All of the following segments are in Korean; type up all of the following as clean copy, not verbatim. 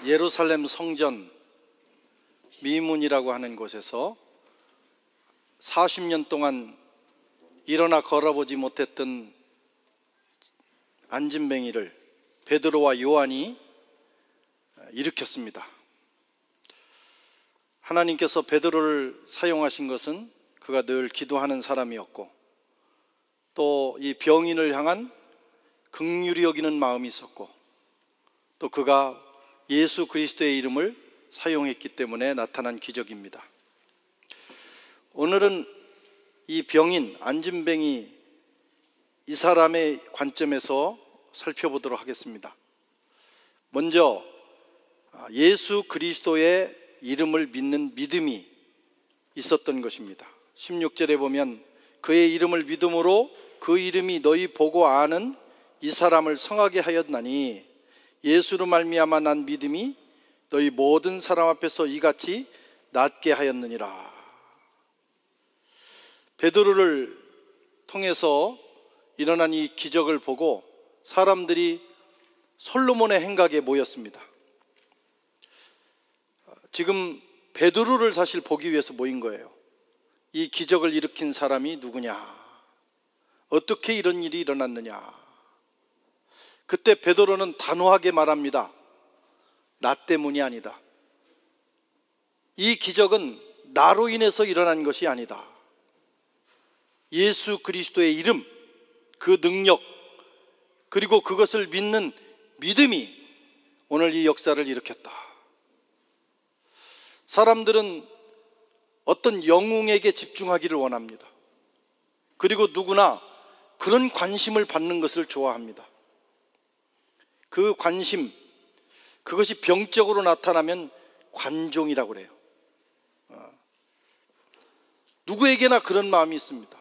예루살렘 성전 미문이라고 하는 곳에서 40년 동안 일어나 걸어보지 못했던 안진뱅이를 베드로와 요한이 일으켰습니다. 하나님께서 베드로를 사용하신 것은 그가 늘 기도하는 사람이었고, 또 이 병인을 향한 긍휼히 여기는 마음이 있었고, 또 그가 예수 그리스도의 이름을 사용했기 때문에 나타난 기적입니다. 오늘은 이 병인 안진뱅이 이 사람의 관점에서 살펴보도록 하겠습니다. 먼저 예수 그리스도의 이름을 믿는 믿음이 있었던 것입니다. 16절에 보면 그의 이름을 믿음으로 그 이름이 너희 보고 아는 이 사람을 성하게 하였나니 예수로 말미암아 난 믿음이 너희 모든 사람 앞에서 이같이 낫게 하였느니라. 베드로를 통해서 일어난 이 기적을 보고 사람들이 솔로몬의 행각에 모였습니다. 지금 베드로를 사실 보기 위해서 모인 거예요. 이 기적을 일으킨 사람이 누구냐? 어떻게 이런 일이 일어났느냐? 그때 베드로는 단호하게 말합니다. 나 때문이 아니다. 이 기적은 나로 인해서 일어난 것이 아니다. 예수 그리스도의 이름, 그 능력, 그리고 그것을 믿는 믿음이 오늘 이 역사를 일으켰다. 사람들은 어떤 영웅에게 집중하기를 원합니다. 그리고 누구나 그런 관심을 받는 것을 좋아합니다. 그 관심, 그것이 병적으로 나타나면 관종이라고 그래요. 누구에게나 그런 마음이 있습니다.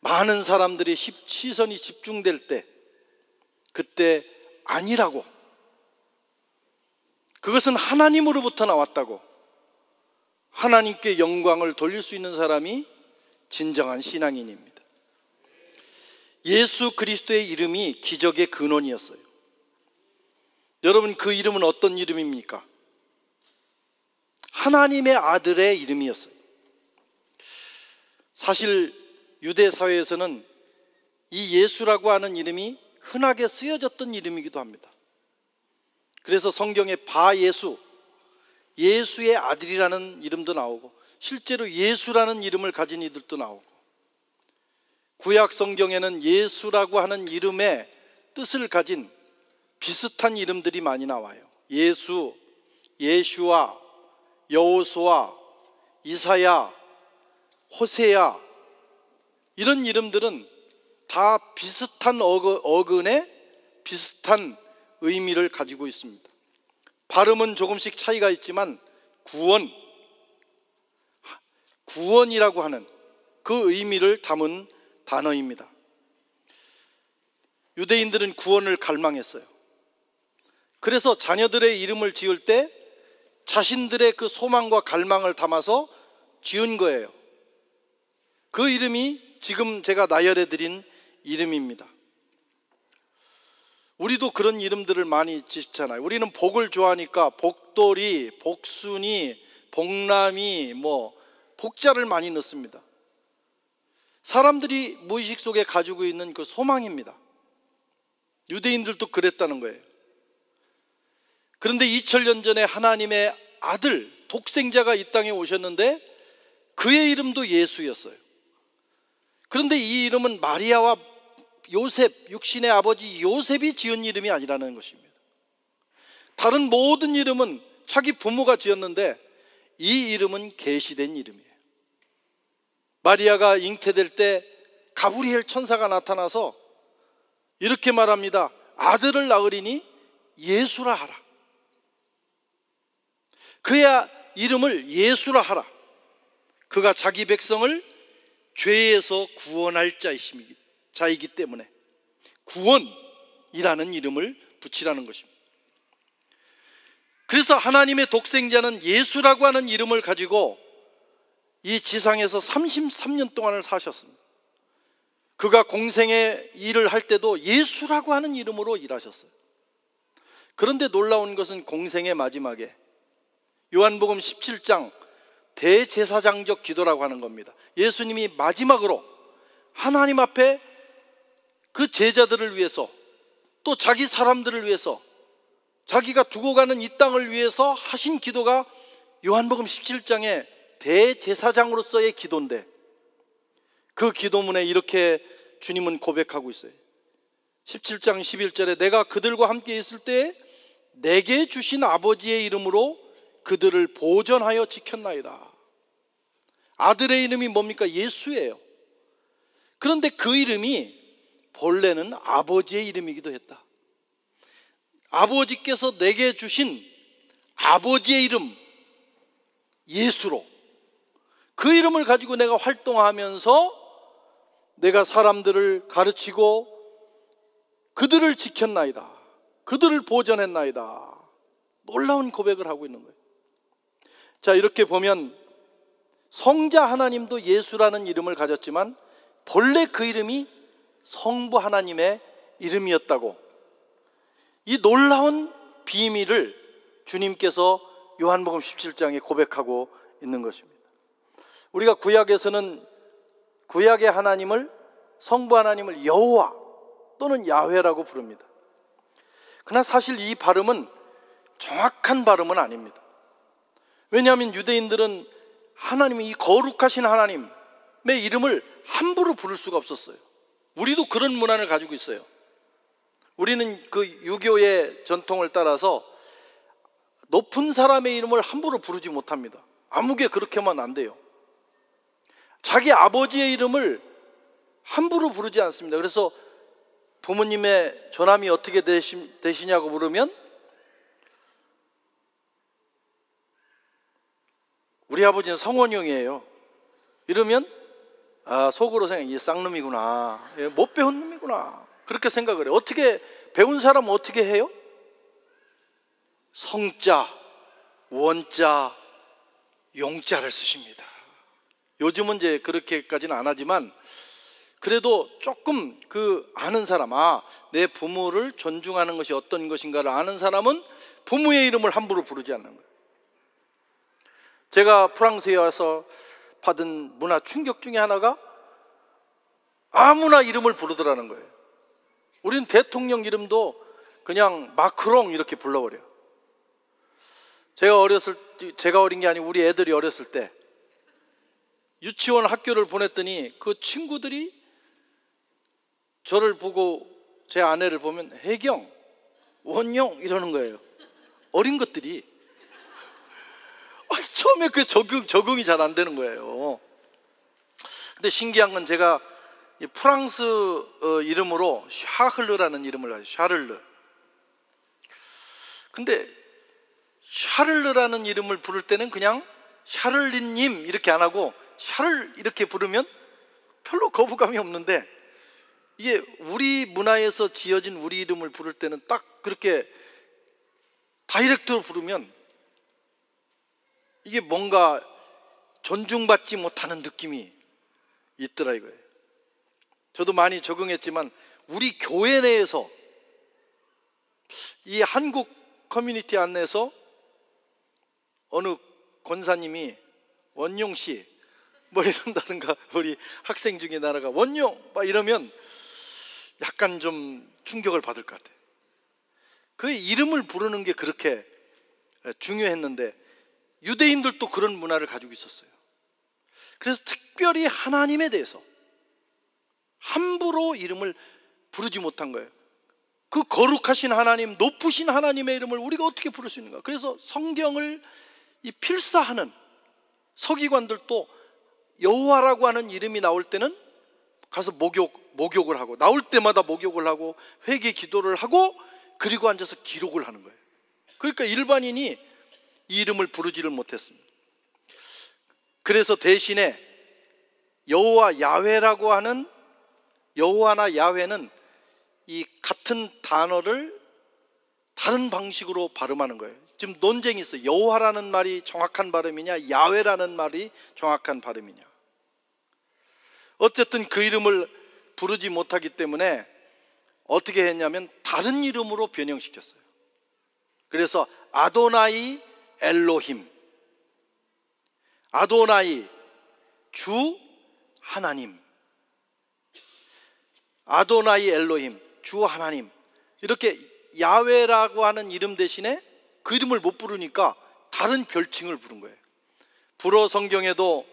많은 사람들이 시선이 집중될 때, 그때 아니라고, 그것은 하나님으로부터 나왔다고, 하나님께 영광을 돌릴 수 있는 사람이 진정한 신앙인입니다. 예수 그리스도의 이름이 기적의 근원이었어요. 여러분, 그 이름은 어떤 이름입니까? 하나님의 아들의 이름이었어요. 사실 유대 사회에서는 이 예수라고 하는 이름이 흔하게 쓰여졌던 이름이기도 합니다. 그래서 성경에 바예수, 예수의 아들이라는 이름도 나오고, 실제로 예수라는 이름을 가진 이들도 나오고, 구약 성경에는 예수라고 하는 이름의 뜻을 가진 비슷한 이름들이 많이 나와요. 예수, 예슈아, 여호수아, 이사야, 호세야, 이런 이름들은 다 비슷한 어근의 비슷한 의미를 가지고 있습니다. 발음은 조금씩 차이가 있지만 구원이라고 하는 그 의미를 담은 단어입니다. 유대인들은 구원을 갈망했어요. 그래서 자녀들의 이름을 지을 때 자신들의 그 소망과 갈망을 담아서 지은 거예요. 그 이름이 지금 제가 나열해 드린 이름입니다. 우리도 그런 이름들을 많이 짓잖아요. 우리는 복을 좋아하니까 복돌이, 복순이, 복남이, 복자를 많이 넣습니다. 사람들이 무의식 속에 가지고 있는 그 소망입니다. 유대인들도 그랬다는 거예요. 그런데 2000년 전에 하나님의 아들, 독생자가 이 땅에 오셨는데 그의 이름도 예수였어요. 그런데 이 이름은 마리아와 요셉, 육신의 아버지 요셉이 지은 이름이 아니라는 것입니다. 다른 모든 이름은 자기 부모가 지었는데 이 이름은 계시된 이름이에요. 마리아가 잉태될 때 가브리엘 천사가 나타나서 이렇게 말합니다. 아들을 낳으리니 예수라 하라. 그의 이름을 예수라 하라. 그가 자기 백성을 죄에서 구원할 자이기 때문에 구원이라는 이름을 붙이라는 것입니다. 그래서 하나님의 독생자는 예수라고 하는 이름을 가지고 이 지상에서 33년 동안을 사셨습니다. 그가 공생의 일을 할 때도 예수라고 하는 이름으로 일하셨어요. 그런데 놀라운 것은 공생의 마지막에 요한복음 17장 대제사장적 기도라고 하는 겁니다. 예수님이 마지막으로 하나님 앞에 그 제자들을 위해서, 또 자기 사람들을 위해서, 자기가 두고 가는 이 땅을 위해서 하신 기도가 요한복음 17장의 대제사장으로서의 기도인데, 그 기도문에 이렇게 주님은 고백하고 있어요. 17장 11절에 내가 그들과 함께 있을 때 내게 주신 아버지의 이름으로 그들을 보전하여 지켰나이다. 아들의 이름이 뭡니까? 예수예요. 그런데 그 이름이 본래는 아버지의 이름이기도 했다. 아버지께서 내게 주신 아버지의 이름 예수로, 그 이름을 가지고 내가 활동하면서 내가 사람들을 가르치고 그들을 지켰나이다, 그들을 보전했나이다. 놀라운 고백을 하고 있는 거예요. 자, 이렇게 보면 성자 하나님도 예수라는 이름을 가졌지만 본래 그 이름이 성부 하나님의 이름이었다고, 이 놀라운 비밀을 주님께서 요한복음 17장에 고백하고 있는 것입니다. 우리가 구약에서는 구약의 하나님을, 성부 하나님을 여호와 또는 야훼라고 부릅니다. 그러나 사실 이 발음은 정확한 발음은 아닙니다. 왜냐하면 유대인들은 하나님이, 이 거룩하신 하나님의 이름을 함부로 부를 수가 없었어요. 우리도 그런 문화를 가지고 있어요. 우리는 그 유교의 전통을 따라서 높은 사람의 이름을 함부로 부르지 못합니다. 아무개 그렇게 하면 안 돼요. 자기 아버지의 이름을 함부로 부르지 않습니다. 그래서 부모님의 전함이 어떻게 되시냐고 물으면 우리 아버지는 성원용이에요 이러면 속으로 생각해, 이 쌍놈이구나, 못 배운 놈이구나, 그렇게 생각을 해요. 어떻게 배운 사람은 어떻게 해요? 성자, 원자, 용자를 쓰십니다. 요즘은 이제 그렇게까지는 안 하지만 그래도 조금 그 아는 사람, 내 부모를 존중하는 것이 어떤 것인가를 아는 사람은 부모의 이름을 함부로 부르지 않는 거예요. 제가 프랑스에 와서 받은 문화 충격 중에 하나가 아무나 이름을 부르더라는 거예요. 우리는 대통령 이름도 그냥 마크롱 이렇게 불러버려요. 제가 어린 게 아니고 우리 애들이 어렸을 때 유치원 학교를 보냈더니 그 친구들이 저를 보고 제 아내를 보면 혜경, 원영 이러는 거예요. 어린 것들이. 처음에 그 적응이 잘 안 되는 거예요. 근데 신기한 건 제가 프랑스 이름으로 샤를르라는 이름을 가지고, 샤를르. 근데 샤를르라는 이름을 부를 때는 그냥 샤를리님 이렇게 안 하고 샤를 이렇게 부르면 별로 거부감이 없는데, 이게 우리 문화에서 지어진 우리 이름을 부를 때는 딱 그렇게 다이렉트로 부르면 이게 뭔가 존중받지 못하는 느낌이 있더라 이거예요. 저도 많이 적응했지만 우리 교회 내에서, 이 한국 커뮤니티 안에서 어느 권사님이 원용씨 뭐 이런다든가, 우리 학생 중에 나라가 원용 막 이러면 약간 좀 충격을 받을 것 같아요. 그 이름을 부르는 게 그렇게 중요했는데 유대인들도 그런 문화를 가지고 있었어요. 그래서 특별히 하나님에 대해서 함부로 이름을 부르지 못한 거예요. 그 거룩하신 하나님, 높으신 하나님의 이름을 우리가 어떻게 부를 수 있는가? 그래서 성경을 이 필사하는 서기관들도 여호와라고 하는 이름이 나올 때는 가서 목욕을 하고, 나올 때마다 목욕을 하고 회개 기도를 하고, 그리고 앉아서 기록을 하는 거예요. 그러니까 일반인이 이 이름을 부르지를 못했습니다. 그래서 대신에 여호와 야훼라고 하는, 여호와나 야훼는 이 같은 단어를 다른 방식으로 발음하는 거예요. 지금 논쟁이 있어요. 여호와라는 말이 정확한 발음이냐, 야훼라는 말이 정확한 발음이냐. 어쨌든 그 이름을 부르지 못하기 때문에 어떻게 했냐면 다른 이름으로 변형시켰어요. 그래서 아도나이 엘로힘, 아도나이 주 하나님, 아도나이 엘로힘 주 하나님, 이렇게 야훼라고 하는 이름 대신에 그 이름을 못 부르니까 다른 별칭을 부른 거예요. 불어 성경에도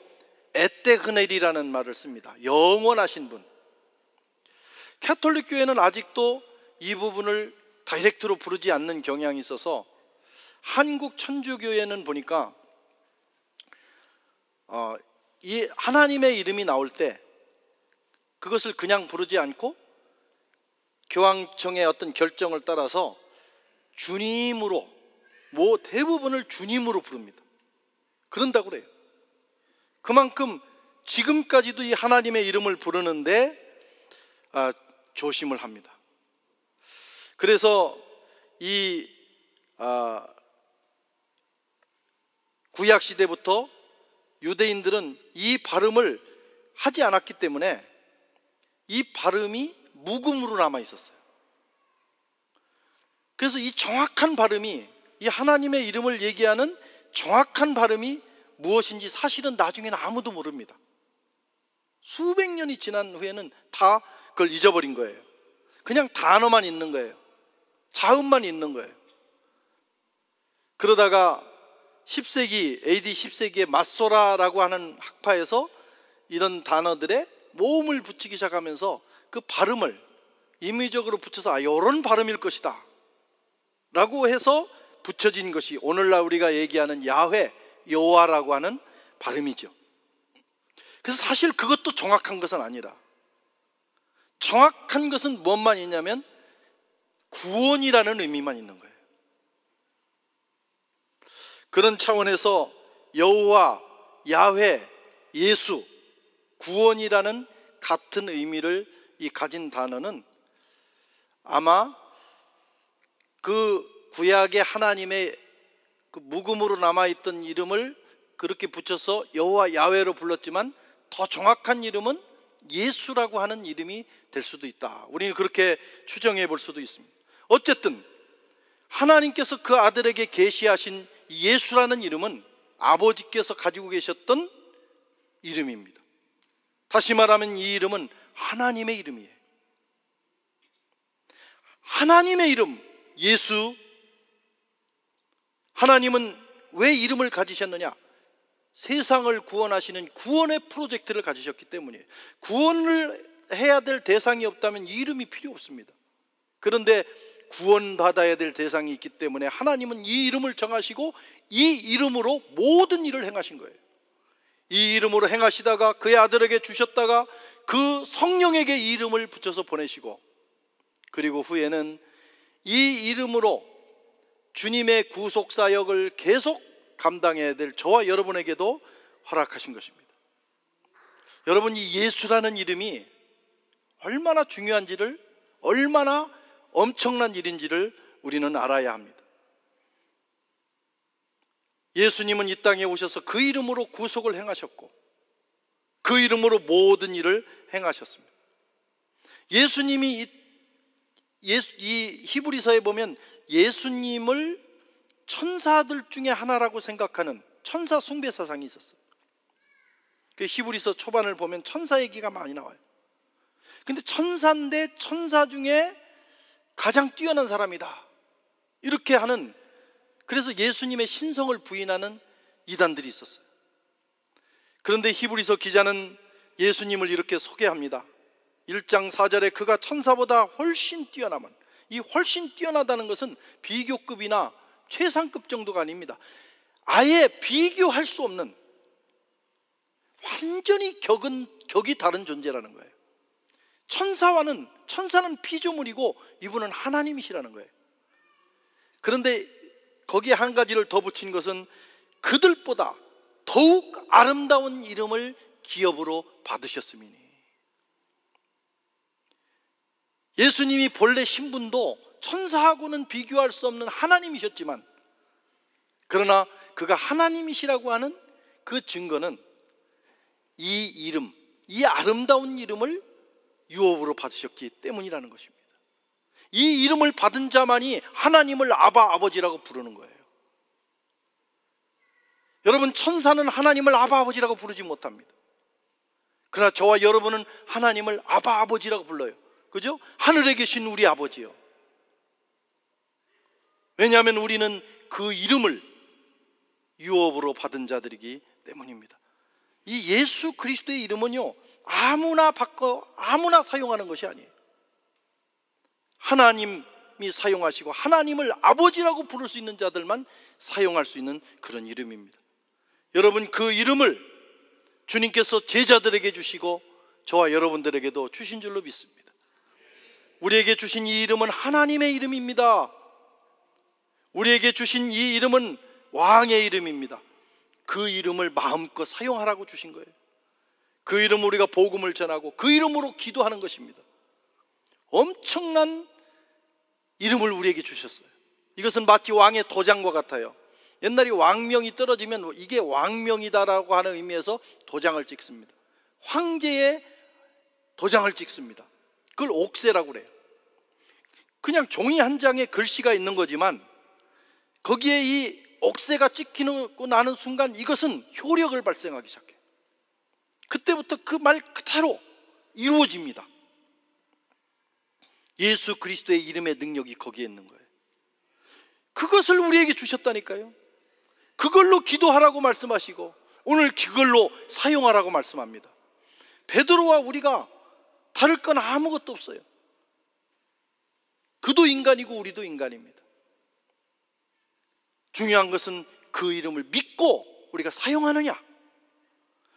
에떼그넬이라는 말을 씁니다. 영원하신 분. 캐톨릭 교회는 아직도 이 부분을 다이렉트로 부르지 않는 경향이 있어서 한국 천주교회는 보니까 이 하나님의 이름이 나올 때 그것을 그냥 부르지 않고 교황청의 어떤 결정을 따라서 주님으로, 대부분을 주님으로 부릅니다. 그런다고 그래요. 그만큼 지금까지도 이 하나님의 이름을 부르는데 조심을 합니다. 그래서 이 구약 시대부터 유대인들은 이 발음을 하지 않았기 때문에 이 발음이 묵음으로 남아 있었어요. 그래서 이 정확한 발음이, 이 하나님의 이름을 얘기하는 정확한 발음이 무엇인지 사실은 나중에는 아무도 모릅니다. 수백 년이 지난 후에는 다 그걸 잊어버린 거예요. 그냥 단어만 있는 거예요. 자음만 있는 거예요. 그러다가 10세기, AD 10세기에 마소라라고 하는 학파에서 이런 단어들에 모음을 붙이기 시작하면서 그 발음을 임의적으로 붙여서 이런 발음일 것이다 라고 해서 붙여진 것이 오늘날 우리가 얘기하는 야훼, 여호와라고 하는 발음이죠. 그래서 사실 그것도 정확한 것은 아니라, 정확한 것은 무엇만 있냐면 구원이라는 의미만 있는 거예요. 그런 차원에서 여호와, 야훼, 예수, 구원이라는 같은 의미를 가진 단어는 아마 그 구약의 하나님의 그 묵음으로 남아있던 이름을 그렇게 붙여서 여호와, 야훼로 불렀지만 더 정확한 이름은 예수라고 하는 이름이 될 수도 있다. 우리는 그렇게 추정해 볼 수도 있습니다. 어쨌든 하나님께서 그 아들에게 계시하신 예수라는 이름은 아버지께서 가지고 계셨던 이름입니다. 다시 말하면 이 이름은 하나님의 이름이에요. 하나님의 이름 예수. 하나님은 왜 이름을 가지셨느냐? 세상을 구원하시는 구원의 프로젝트를 가지셨기 때문이에요. 구원을 해야 될 대상이 없다면 이 이름이 필요 없습니다. 그런데 구원받아야 될 대상이 있기 때문에 하나님은 이 이름을 정하시고 이 이름으로 모든 일을 행하신 거예요. 이 이름으로 행하시다가 그의 아들에게 주셨다가 그 성령에게 이 이름을 붙여서 보내시고, 그리고 후에는 이 이름으로 주님의 구속사역을 계속 감당해야 될 저와 여러분에게도 허락하신 것입니다. 여러분, 이 예수라는 이름이 얼마나 중요한지를, 얼마나 엄청난 일인지를 우리는 알아야 합니다. 예수님은 이 땅에 오셔서 그 이름으로 구속을 행하셨고 그 이름으로 모든 일을 행하셨습니다. 예수님이 이 히브리서에 보면 예수님을 천사들 중에 하나라고 생각하는 천사 숭배 사상이 있었어요. 그 히브리서 초반을 보면 천사 얘기가 많이 나와요. 근데 천사인데 천사 중에 가장 뛰어난 사람이다 이렇게 하는, 그래서 예수님의 신성을 부인하는 이단들이 있었어요. 그런데 히브리서 기자는 예수님을 이렇게 소개합니다. 1장 4절에 그가 천사보다 훨씬 뛰어나면, 이 훨씬 뛰어나다는 것은 비교급이나 최상급 정도가 아닙니다. 아예 비교할 수 없는 완전히 격이 다른 존재라는 거예요. 천사는 피조물이고 이분은 하나님이시라는 거예요. 그런데 거기에 한 가지를 더 붙인 것은 그들보다 더욱 아름다운 이름을 기업으로 받으셨음이니. 예수님이 본래 신분도 천사하고는 비교할 수 없는 하나님이셨지만, 그러나 그가 하나님이시라고 하는 그 증거는 이 이름, 이 아름다운 이름을 유업으로 받으셨기 때문이라는 것입니다. 이 이름을 받은 자만이 하나님을 아바, 아버지라고 부르는 거예요. 여러분, 천사는 하나님을 아바, 아버지라고 부르지 못합니다. 그러나 저와 여러분은 하나님을 아바, 아버지라고 불러요. 그죠? 하늘에 계신 우리 아버지요. 왜냐하면 우리는 그 이름을 유업으로 받은 자들이기 때문입니다. 이 예수 그리스도의 이름은요, 아무나 바꿔 아무나 사용하는 것이 아니에요. 하나님이 사용하시고 하나님을 아버지라고 부를 수 있는 자들만 사용할 수 있는 그런 이름입니다. 여러분, 그 이름을 주님께서 제자들에게 주시고 저와 여러분들에게도 주신 줄로 믿습니다. 우리에게 주신 이 이름은 하나님의 이름입니다. 우리에게 주신 이 이름은 왕의 이름입니다. 그 이름을 마음껏 사용하라고 주신 거예요. 그 이름으로 우리가 복음을 전하고 그 이름으로 기도하는 것입니다. 엄청난 이름을 우리에게 주셨어요. 이것은 마치 왕의 도장과 같아요. 옛날에 왕명이 떨어지면 이게 왕명이다라고 하는 의미에서 도장을 찍습니다. 황제의 도장을 찍습니다. 그걸 옥새라고 그래요. 그냥 종이 한 장에 글씨가 있는 거지만 거기에 이 옥새가 찍히고 나는 순간 이것은 효력을 발생하기 시작해요. 그때부터 그 말 그대로 이루어집니다. 예수 그리스도의 이름의 능력이 거기에 있는 거예요. 그것을 우리에게 주셨다니까요. 그걸로 기도하라고 말씀하시고 오늘 그걸로 사용하라고 말씀합니다. 베드로와 우리가 다를 건 아무것도 없어요. 그도 인간이고 우리도 인간입니다. 중요한 것은 그 이름을 믿고 우리가 사용하느냐,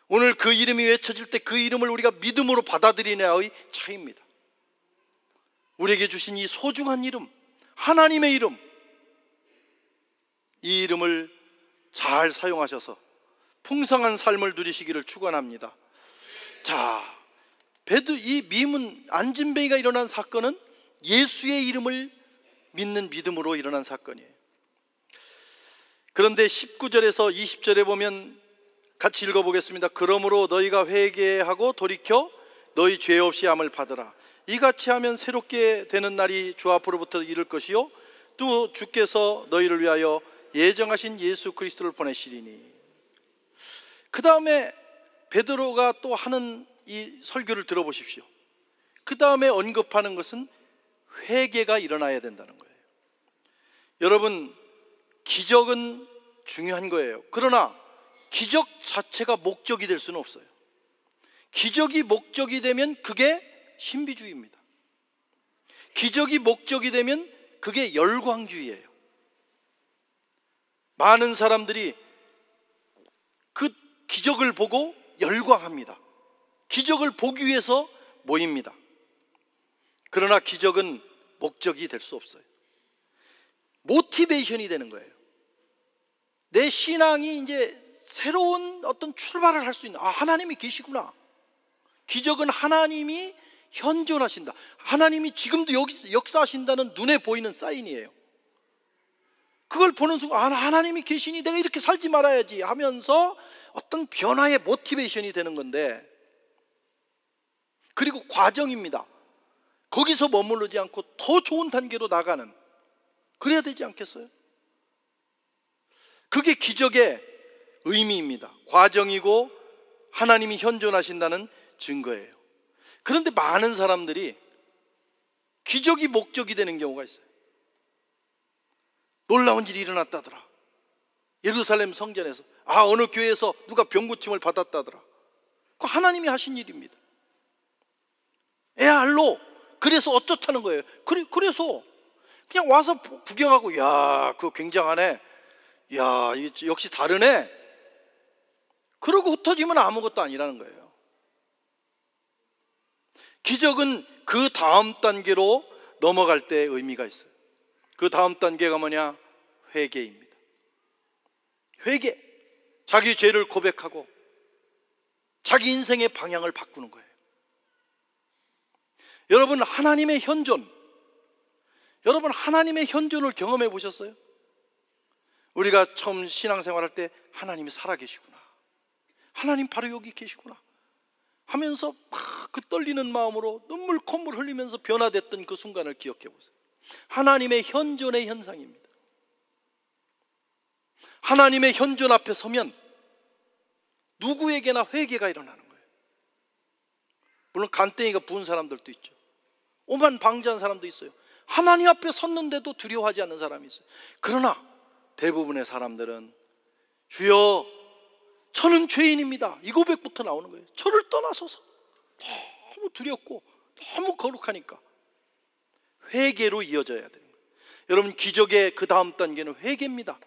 오늘 그 이름이 외쳐질 때 그 이름을 우리가 믿음으로 받아들이냐의 차이입니다. 우리에게 주신 이 소중한 이름, 하나님의 이름, 이 이름을 잘 사용하셔서 풍성한 삶을 누리시기를 축원합니다. 자, 이 미문 안진뱅이가 일어난 사건은 예수의 이름을 믿는 믿음으로 일어난 사건이에요. 그런데 19절에서 20절에 보면 같이 읽어보겠습니다. 그러므로 너희가 회개하고 돌이켜 너희 죄 없이 함을 받으라. 이같이 하면 새롭게 되는 날이 주 앞으로부터 이를 것이요 또 주께서 너희를 위하여 예정하신 예수 그리스도를 보내시리니. 그 다음에 베드로가 또 하는 이 설교를 들어보십시오. 그 다음에 언급하는 것은 회개가 일어나야 된다는 거예요. 여러분, 기적은 중요한 거예요. 그러나 기적 자체가 목적이 될 수는 없어요. 기적이 목적이 되면 그게 신비주의입니다. 기적이 목적이 되면 그게 열광주의예요. 많은 사람들이 그 기적을 보고 열광합니다. 기적을 보기 위해서 모입니다. 그러나 기적은 목적이 될 수 없어요. 모티베이션이 되는 거예요. 내 신앙이 이제 새로운 어떤 출발을 할 수 있는, 하나님이 계시구나. 기적은 하나님이 현존하신다, 하나님이 지금도 여기 역사하신다는 눈에 보이는 사인이에요. 그걸 보는 순간 하나님이 계시니 내가 이렇게 살지 말아야지 하면서 어떤 변화의 모티베이션이 되는 건데, 그리고 과정입니다. 거기서 머무르지 않고 더 좋은 단계로 나가는, 그래야 되지 않겠어요? 그게 기적의 의미입니다. 과정이고 하나님이 현존하신다는 증거예요. 그런데 많은 사람들이 기적이 목적이 되는 경우가 있어요. 놀라운 일이 일어났다더라. 예루살렘 성전에서, 어느 교회에서 누가 병고침을 받았다더라. 그거 하나님이 하신 일입니다. 에알로, 그래서 어쩌다는 거예요. 그래서 그냥 와서 구경하고, 야, 그거 굉장하네, 야, 역시 다르네, 그러고 흩어지면 아무것도 아니라는 거예요. 기적은 그 다음 단계로 넘어갈 때 의미가 있어요. 그 다음 단계가 뭐냐? 회개입니다. 회개, 자기 죄를 고백하고 자기 인생의 방향을 바꾸는 거예요. 여러분, 하나님의 현존, 여러분 하나님의 현존을 경험해 보셨어요? 우리가 처음 신앙생활할 때 하나님이 살아계시구나, 하나님 바로 여기 계시구나 하면서 막 그 떨리는 마음으로 눈물 콧물 흘리면서 변화됐던 그 순간을 기억해 보세요. 하나님의 현존의 현상입니다. 하나님의 현존 앞에 서면 누구에게나 회개가 일어나는 거예요. 물론 간땡이가 부은 사람들도 있죠. 오만방자한 사람도 있어요. 하나님 앞에 섰는데도 두려워하지 않는 사람이 있어요. 그러나 대부분의 사람들은 주여 저는 죄인입니다, 이 고백부터 나오는 거예요. 저를 떠나소서. 너무 두렵고 너무 거룩하니까 회개로 이어져야 되는 거예요. 여러분, 기적의 그 다음 단계는 회개입니다.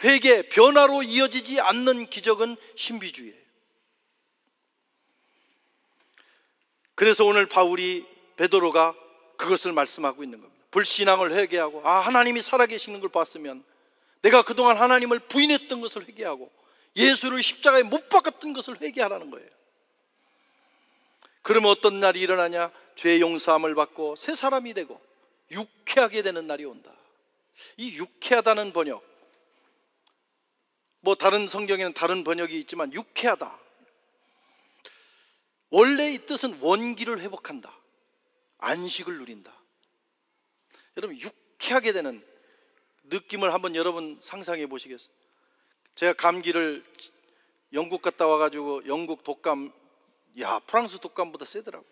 회개, 변화로 이어지지 않는 기적은 신비주의예요. 그래서 오늘 베드로가 그것을 말씀하고 있는 겁니다. 불신앙을 회개하고, 하나님이 살아계시는 걸 봤으면 내가 그동안 하나님을 부인했던 것을 회개하고 예수를 십자가에 못 박았던 것을 회개하라는 거예요. 그러면 어떤 날이 일어나냐? 죄 용서함을 받고 새 사람이 되고 유쾌하게 되는 날이 온다. 이 유쾌하다는 번역, 다른 성경에는 다른 번역이 있지만 유쾌하다, 원래 이 뜻은 원기를 회복한다, 안식을 누린다. 여러분, 유쾌하게 되는 느낌을 한번 여러분 상상해 보시겠어요? 제가 감기를 영국 갔다 와가지고 영국 독감, 프랑스 독감보다 세더라고.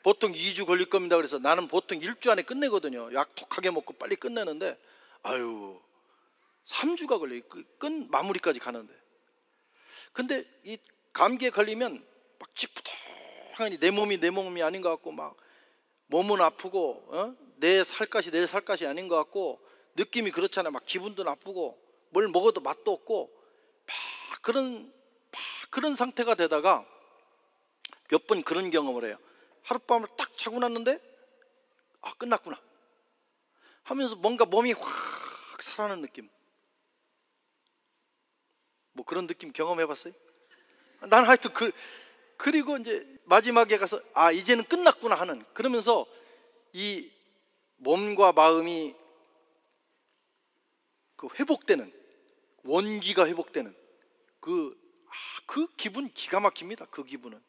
보통 2주 걸릴 겁니다. 그래서 나는 보통 1주 안에 끝내거든요. 약 독하게 먹고 빨리 끝내는데 3주가 걸려요. 마무리까지 가는데. 근데 이 감기에 걸리면 막 찌뿌둥하니 내 몸이 아닌 것 같고, 막 몸은 아프고 내 살갗이 아닌 것 같고, 느낌이 그렇잖아요. 막 기분도 나쁘고 뭘 먹어도 맛도 없고 막 그런 상태가 되다가 몇 번 그런 경험을 해요. 하룻밤을 딱 자고 났는데 끝났구나 하면서 뭔가 몸이 확 살아나는 느낌. 그런 느낌 경험해봤어요? 난 하여튼 그리고 이제 마지막에 가서 이제는 끝났구나 하는, 그러면서 이 몸과 마음이 회복되는, 원기가 회복되는 그 기분 기가 막힙니다. 그 기분은.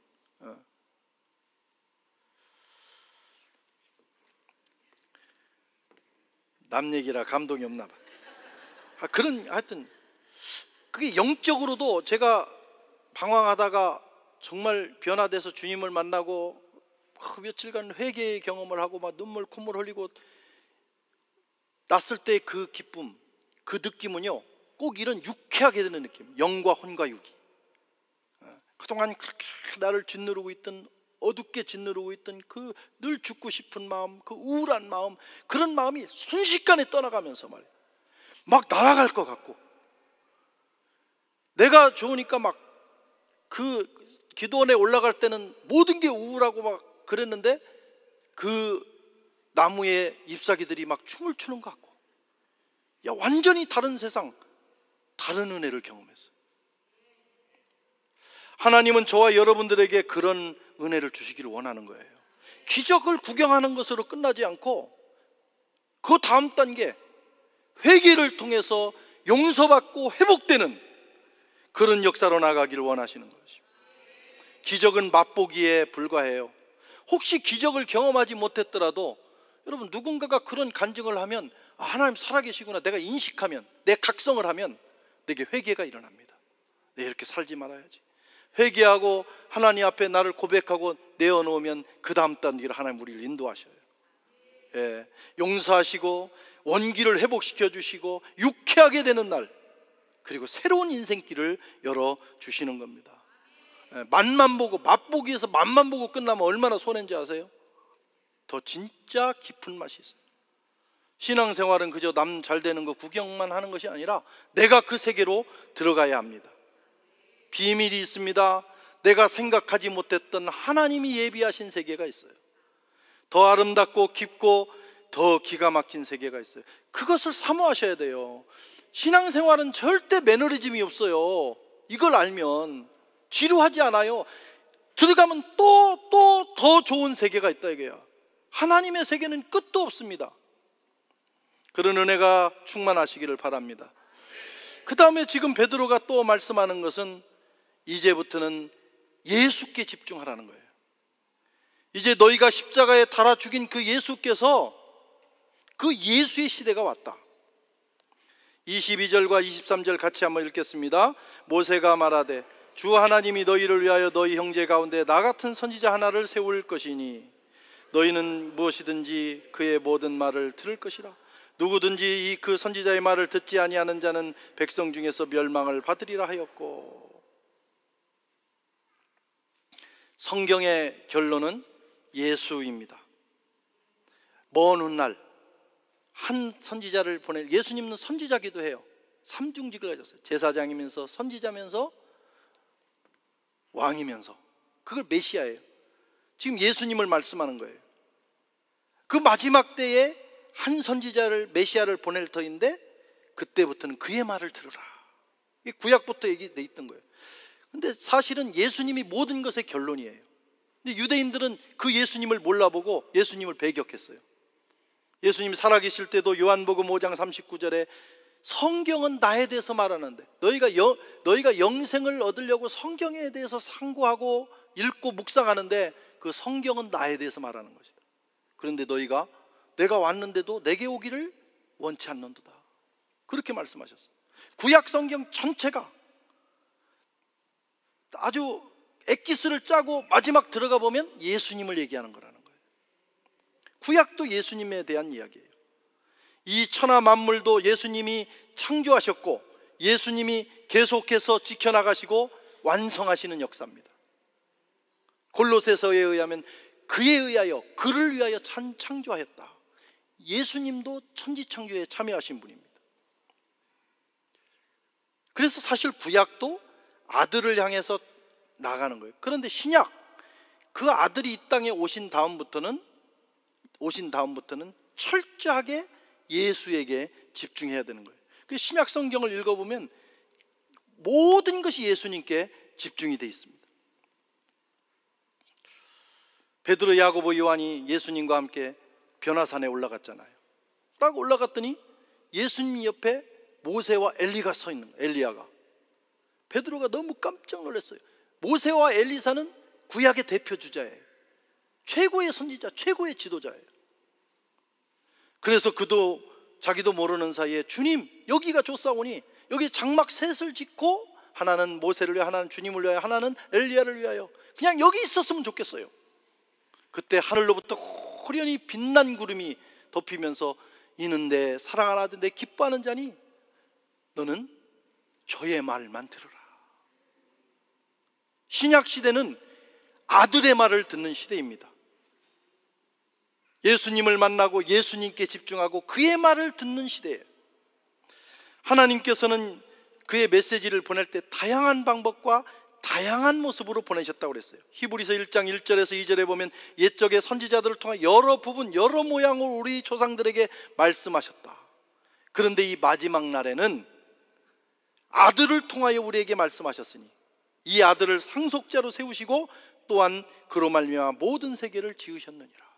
남 얘기라 감동이 없나 봐. 하여튼 그게 영적으로도 제가 방황하다가 정말 변화돼서 주님을 만나고 며칠간 회개의 경험을 하고 막 콧물 흘리고 났을 때 그 기쁨, 그 느낌은요, 꼭 이런 유쾌하게 되는 느낌, 영과 혼과 육이. 그동안 그렇게 나를 짓누르고 있던, 어둡게 짓누르고 있던 그 늘 죽고 싶은 마음, 그 우울한 마음, 그런 마음이 순식간에 떠나가면서 막 날아갈 것 같고, 내가 좋으니까 막 기도원에 올라갈 때는 모든 게 우울하고 막 그랬는데 그 나무에 잎사귀들이 막 춤을 추는 것 같고, 완전히 다른 세상, 다른 은혜를 경험했어요. 하나님은 저와 여러분들에게 그런 은혜를 주시기를 원하는 거예요. 기적을 구경하는 것으로 끝나지 않고 그 다음 단계, 회개를 통해서 용서받고 회복되는 그런 역사로 나가기를 원하시는 것입니다. 기적은 맛보기에 불과해요. 혹시 기적을 경험하지 못했더라도 여러분, 누군가가 그런 간증을 하면 하나님 살아계시구나 내가 인식하면, 내 각성을 하면 내게 회개가 일어납니다. 내 이렇게 살지 말아야지. 회개하고 하나님 앞에 나를 고백하고 내어놓으면 그 다음 단계를 하나님 우리를 인도하셔요. 용서하시고 원기를 회복시켜 주시고 유쾌하게 되는 날, 그리고 새로운 인생길을 열어주시는 겁니다. 맛만 보고, 맛보기에서 맛만 보고 끝나면 얼마나 손해인지 아세요? 더 진짜 깊은 맛이 있어요. 신앙생활은 그저 남 잘 되는 거 구경만 하는 것이 아니라 내가 그 세계로 들어가야 합니다. 비밀이 있습니다. 내가 생각하지 못했던 하나님이 예비하신 세계가 있어요. 더 아름답고 깊고 더 기가 막힌 세계가 있어요. 그것을 사모하셔야 돼요. 신앙생활은 절대 매너리즘이 없어요. 이걸 알면 지루하지 않아요. 들어가면 또 더 좋은 세계가 있다 이거야. 하나님의 세계는 끝도 없습니다. 그런 은혜가 충만하시기를 바랍니다. 그 다음에 지금 베드로가 또 말씀하는 것은 이제부터는 예수께 집중하라는 거예요. 이제 너희가 십자가에 달아 죽인 그 예수께서 그 예수의 시대가 왔다. 22절과 23절 같이 한번 읽겠습니다. 모세가 말하되 주 하나님이 너희를 위하여 너희 형제 가운데 나 같은 선지자 하나를 세울 것이니 너희는 무엇이든지 그의 모든 말을 들을 것이라. 누구든지 그 선지자의 말을 듣지 아니하는 자는 백성 중에서 멸망을 받으리라 하였고, 성경의 결론은 예수입니다. 먼 훗날 한 선지자를 보낼, 예수님은 선지자기도 해요. 삼중직을 가졌어요. 제사장이면서 선지자면서 왕이면서. 그걸 메시아예요. 지금 예수님을 말씀하는 거예요. 그 마지막 때에 한 선지자를, 메시아를 보낼 터인데 그때부터는 그의 말을 들으라. 이게 구약부터 얘기돼 있던 거예요. 근데 사실은 예수님이 모든 것의 결론이에요. 근데 유대인들은 그 예수님을 몰라보고 예수님을 배격했어요. 예수님이 살아계실 때도 요한복음 5장 39절에 성경은 나에 대해서 말하는데, 너희가 영생을 얻으려고 성경에 대해서 상고하고 읽고 묵상하는데 그 성경은 나에 대해서 말하는 것이다. 그런데 너희가 내가 왔는데도 내게 오기를 원치 않는도다. 그렇게 말씀하셨어요. 구약 성경 전체가 아주 엑기스를 짜고 마지막 들어가 보면 예수님을 얘기하는 거라는 거예요. 구약도 예수님에 대한 이야기예요. 이 천하 만물도 예수님이 창조하셨고 예수님이 계속해서 지켜나가시고 완성하시는 역사입니다. 골로새서에 의하면 그에 의하여, 그를 위하여 창조하였다. 예수님도 천지창조에 참여하신 분입니다. 그래서 사실 구약도 아들을 향해서 나가는 거예요. 그런데 신약, 그 아들이 이 땅에 오신 다음부터는 철저하게 예수에게 집중해야 되는 거예요. 그래서 신약 성경을 읽어보면 모든 것이 예수님께 집중이 되어 있습니다. 베드로, 야고보, 요한이 예수님과 함께 변화산에 올라갔잖아요. 딱 올라갔더니 예수님 옆에 모세와 엘리가 서 있는 거예요. 엘리야가. 베드로가 너무 깜짝 놀랐어요. 모세와 엘리사는 구약의 대표 주자예요. 최고의 선지자, 최고의 지도자예요. 그래서 그도 자기도 모르는 사이에 주님, 여기가 좋사오니 여기 장막 셋을 짓고 하나는 모세를 위하여, 하나는 주님을 위하여, 하나는 엘리야를 위하여 그냥 여기 있었으면 좋겠어요. 그때 하늘로부터 호련히 빛난 구름이 덮이면서 이는 내 사랑하는 아들, 내 기뻐하는 자니 너는 저의 말만 들으라. 신약 시대는 아들의 말을 듣는 시대입니다. 예수님을 만나고 예수님께 집중하고 그의 말을 듣는 시대예요. 하나님께서는 그의 메시지를 보낼 때 다양한 방법과 다양한 모습으로 보내셨다고 그랬어요. 히브리서 1장 1절에서 2절에 보면 옛적의 선지자들을 통해 여러 부분, 여러 모양으로 우리 조상들에게 말씀하셨다. 그런데 이 마지막 날에는 아들을 통하여 우리에게 말씀하셨으니 이 아들을 상속자로 세우시고 또한 그로 말미암아 모든 세계를 지으셨느니라.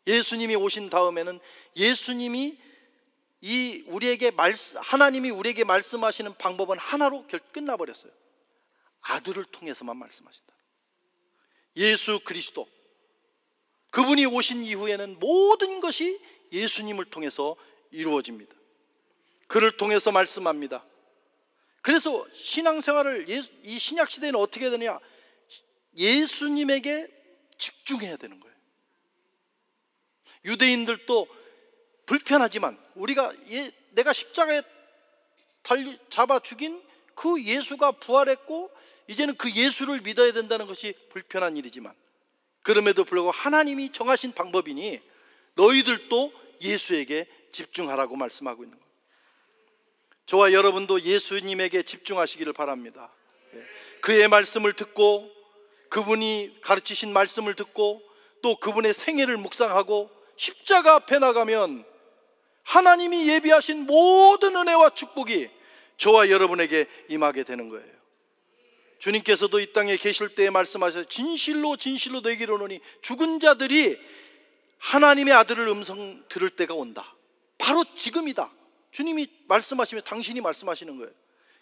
예수님이 오신 다음에는 예수님이 하나님이 우리에게 말씀하시는 방법은 하나로 끝나버렸어요. 아들을 통해서만 말씀하신다. 예수 그리스도, 그분이 오신 이후에는 모든 것이 예수님을 통해서 이루어집니다. 그를 통해서 말씀합니다. 그래서 신앙생활을, 이 신약 시대에는 어떻게 해야 되느냐? 예수님에게 집중해야 되는 거예요. 유대인들도 불편하지만 내가 십자가에 잡아 죽인 그 예수가 부활했고 이제는 그 예수를 믿어야 된다는 것이 불편한 일이지만, 그럼에도 불구하고 하나님이 정하신 방법이니 너희들도 예수에게 집중하라고 말씀하고 있는 거예요. 저와 여러분도 예수님에게 집중하시기를 바랍니다. 그의 말씀을 듣고, 그분이 가르치신 말씀을 듣고, 또 그분의 생애를 묵상하고 십자가 앞에 나가면 하나님이 예비하신 모든 은혜와 축복이 저와 여러분에게 임하게 되는 거예요. 주님께서도 이 땅에 계실 때에 말씀하셔서 진실로 진실로 너희에게 이르노니 죽은 자들이 하나님의 아들을 음성 들을 때가 온다. 바로 지금이다. 주님이 말씀하시면 당신이 말씀하시는 거예요.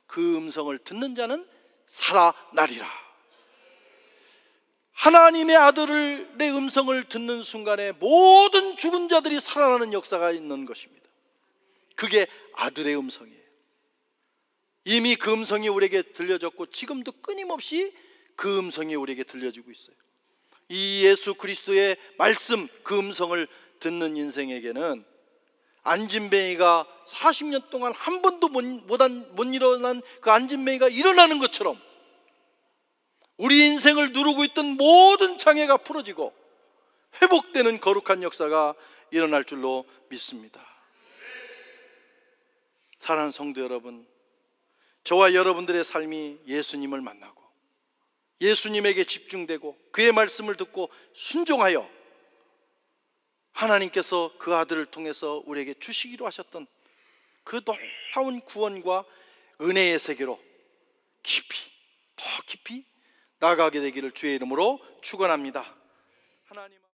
그 음성을 듣는 자는 살아나리라. 하나님의 아들의 음성을 듣는 순간에 모든 죽은 자들이 살아나는 역사가 있는 것입니다. 그게 아들의 음성이에요. 이미 그 음성이 우리에게 들려졌고 지금도 끊임없이 그 음성이 우리에게 들려지고 있어요. 이 예수 그리스도의 말씀, 그 음성을 듣는 인생에게는 안진뱅이가 40년 동안 한 번도 못 일어난 그 안진뱅이가 일어나는 것처럼 우리 인생을 누르고 있던 모든 장애가 풀어지고 회복되는 거룩한 역사가 일어날 줄로 믿습니다. 사랑하는 성도 여러분, 저와 여러분들의 삶이 예수님을 만나고 예수님에게 집중되고 그의 말씀을 듣고 순종하여 하나님께서 그 아들을 통해서 우리에게 주시기로 하셨던 그 놀라운 구원과 은혜의 세계로 깊이, 더 깊이 나아가게 되기를 주의 이름으로 축원합니다. 하나님